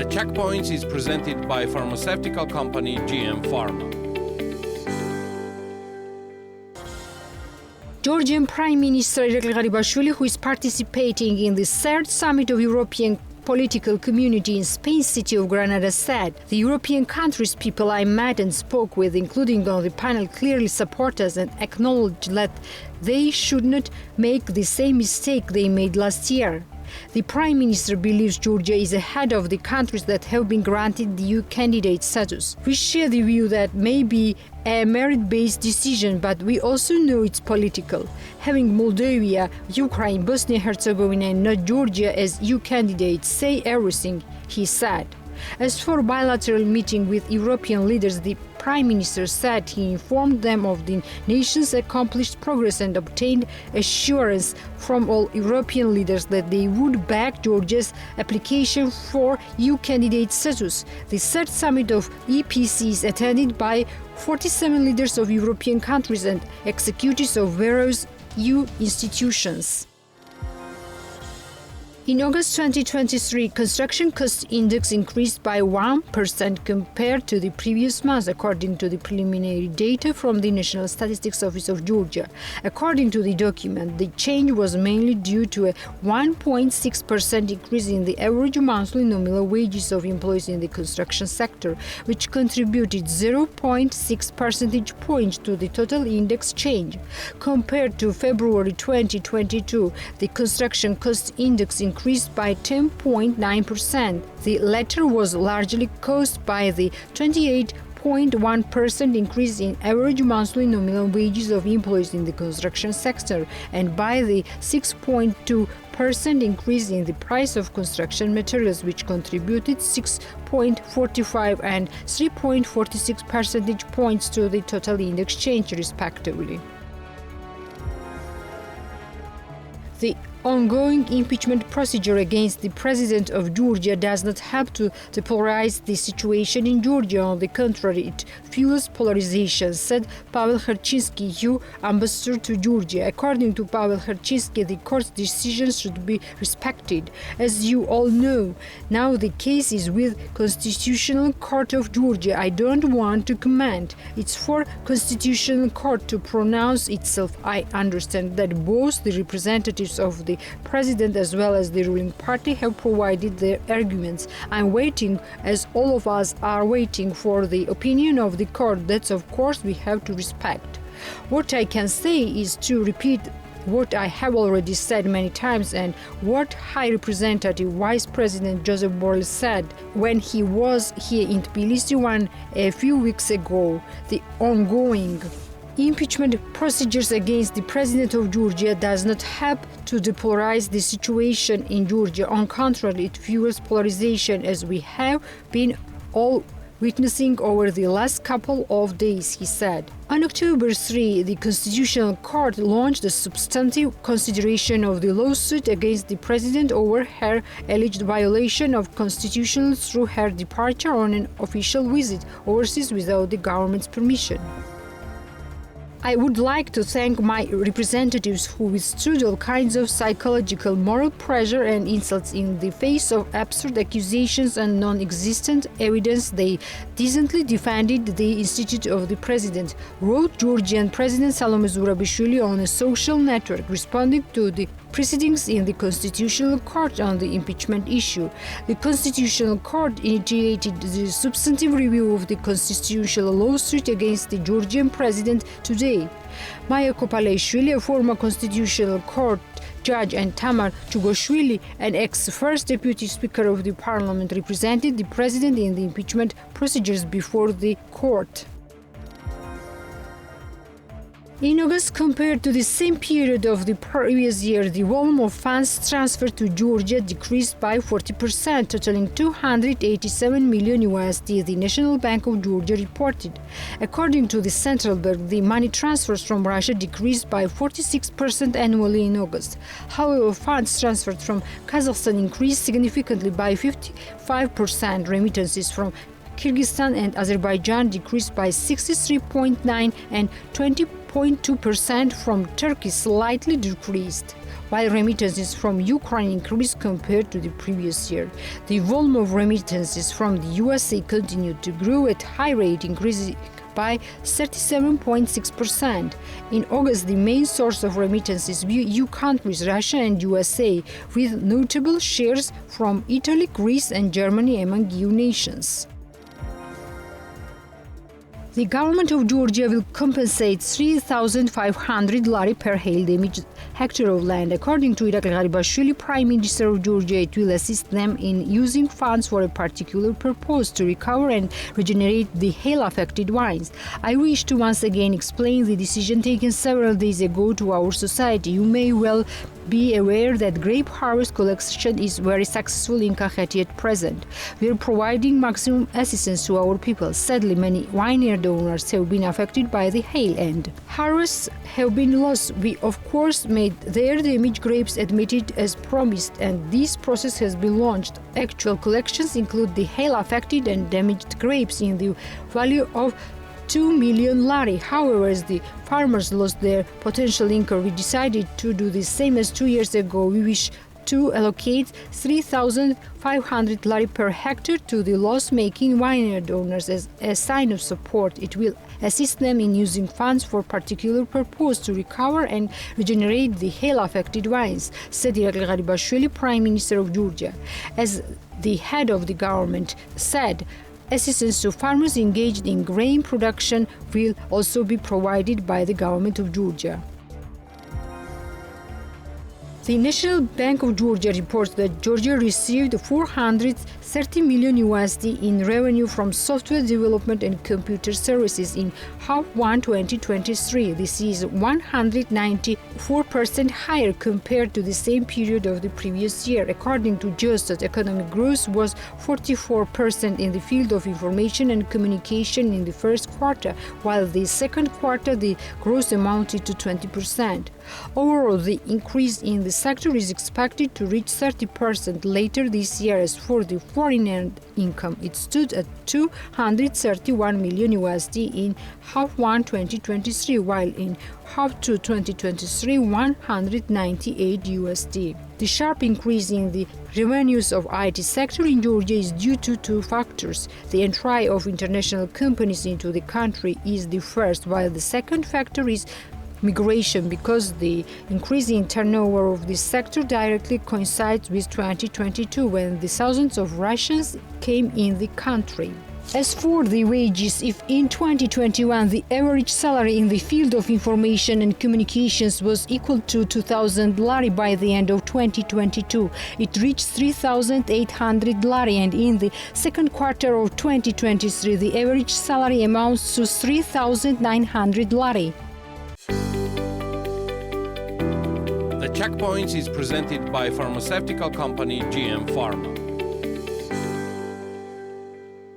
Checkpoints is presented by pharmaceutical company GM Pharma. Georgian Prime Minister Irakli Garibashvili, who is participating in the third summit of European political community in Spain's city of Granada, said the European countries' people I met and spoke with, including on the panel, clearly support us and acknowledge that they should not make the same mistake they made last year. The Prime Minister believes Georgia is ahead of the countries that have been granted the EU candidate status. We share the view that may be a merit-based decision, but we also know it's political. Having Moldova, Ukraine, Bosnia-Herzegovina and not Georgia as EU candidates say everything, he said. As for bilateral meeting with European leaders, the Prime Minister said he informed them of the nation's accomplished progress and obtained assurance from all European leaders that they would back Georgia's application for EU candidate status. The third summit of EPC is attended by 47 leaders of European countries and executives of various EU institutions. In August 2023, construction cost index increased by 1% compared to the previous month, according to the preliminary data from the National Statistics Office of Georgia. According to the document, the change was mainly due to a 1.6% increase in the average monthly nominal wages of employees in the construction sector, which contributed 0.6 percentage points to the total index change. Compared to February 2022, the construction cost index increased by 10.9%. The latter was largely caused by the 28.1% increase in average monthly nominal wages of employees in the construction sector and by the 6.2% increase in the price of construction materials, which contributed 6.45 and 3.46 percentage points to the total index change, respectively. The ongoing impeachment procedure against the president of Georgia does not help to depolarize the situation in Georgia. On the contrary, it fuels polarization, said Pavel Herchinsky, EU ambassador to Georgia. According to Pavel Herchinsky, the court's decisions should be respected. As you all know, now the case is with Constitutional Court of Georgia. I don't want to comment. It's for Constitutional Court to pronounce itself. I understand that both the representatives of the president as well as the ruling party have provided their arguments. I'm waiting, as all of us are waiting, for the opinion of the court. That's, of course, we have to respect. What I can say is to repeat what I have already said many times and what High Representative Vice President Joseph Borrell said when he was here in Tbilisi a few weeks ago. The ongoing impeachment procedures against the president of Georgia does not help to depolarize the situation in Georgia. On the contrary, it fuels polarization, as we have been all witnessing over the last couple of days, he said. On October 3, the Constitutional Court launched a substantive consideration of the lawsuit against the president over her alleged violation of Constitution through her departure on an official visit overseas without the government's permission. I would like to thank my representatives who withstood all kinds of psychological, moral pressure and insults in the face of absurd accusations and non-existent evidence. They decently defended the institute of the president, wrote Georgian President Salome Zurabishvili on a social network, responding to the proceedings in the Constitutional Court on the impeachment issue. The Constitutional Court initiated the substantive review of the constitutional lawsuit against the Georgian president today. Maya Kopalashvili, a former Constitutional Court judge, and Tamar Chugoshvili, an ex-first deputy speaker of the parliament, represented the president in the impeachment procedures before the court. In August, compared to the same period of the previous year, the volume of funds transferred to Georgia decreased by 40%, totaling $287 million USD, the National Bank of Georgia reported. According to the central bank, the money transfers from Russia decreased by 46% annually in August. However, funds transferred from Kazakhstan increased significantly by 55%. Remittances from Kyrgyzstan and Azerbaijan decreased by 63.9% and 20.2% from Turkey slightly decreased. while remittances from Ukraine increased compared to the previous year. The volume of remittances from the USA continued to grow at high rate, increasing by 37.6%. In August, the main source of remittances were EU countries, Russia and USA, with notable shares from Italy, Greece and Germany among EU nations. The government of Georgia will compensate 3,500 lari per hectare of land. According to Irakli Garibashvili, Prime Minister of Georgia, it will assist them in using funds for a particular purpose to recover and regenerate the hail-affected vines. I wish to once again explain the decision taken several days ago to our society. You may well be aware that grape harvest collection is very successful in Kakheti at present. We are providing maximum assistance to our people. Sadly, many vineyard owners have been affected by the hail and harvests have been lost. We of course made their damaged grapes admitted as promised, and this process has been launched. Actual collections include the hail-affected and damaged grapes in the value of 2 million lari. However, as the farmers lost their potential income, we decided to do the same as 2 years ago. We wish to allocate 3,500 lari per hectare to the loss-making vineyard owners as a sign of support. It will assist them in using funds for particular purpose to recover and regenerate the hail-affected vines, said Irakli Garibashvili, Prime Minister of Georgia. As the head of the government said, assistance to farmers engaged in grain production will also be provided by the government of Georgia. The National Bank of Georgia reports that Georgia received $430 million in revenue from software development and computer services in H1 2023. This is 194% higher compared to the same period of the previous year. According to Gov't, economic growth was 44% in the field of information and communication in the first quarter, while the second quarter the growth amounted to 20%. Overall, the increase in the sector is expected to reach 30% later this year. As for the foreign income, it stood at $231 million in H1 2023, while in H2 2023, $198. The sharp increase in the revenues of IT sector in Georgia is due to two factors. The entry of international companies into the country is the first, while the second factor is migration, because the increase in turnover of this sector directly coincides with 2022, when the thousands of Russians came in the country. As for the wages, if in 2021 the average salary in the field of information and communications was equal to 2,000 lari, by the end of 2022 it reached 3,800 lari, and in the second quarter of 2023 the average salary amounts to 3,900 lari. The Checkpoints is presented by pharmaceutical company GM Pharma.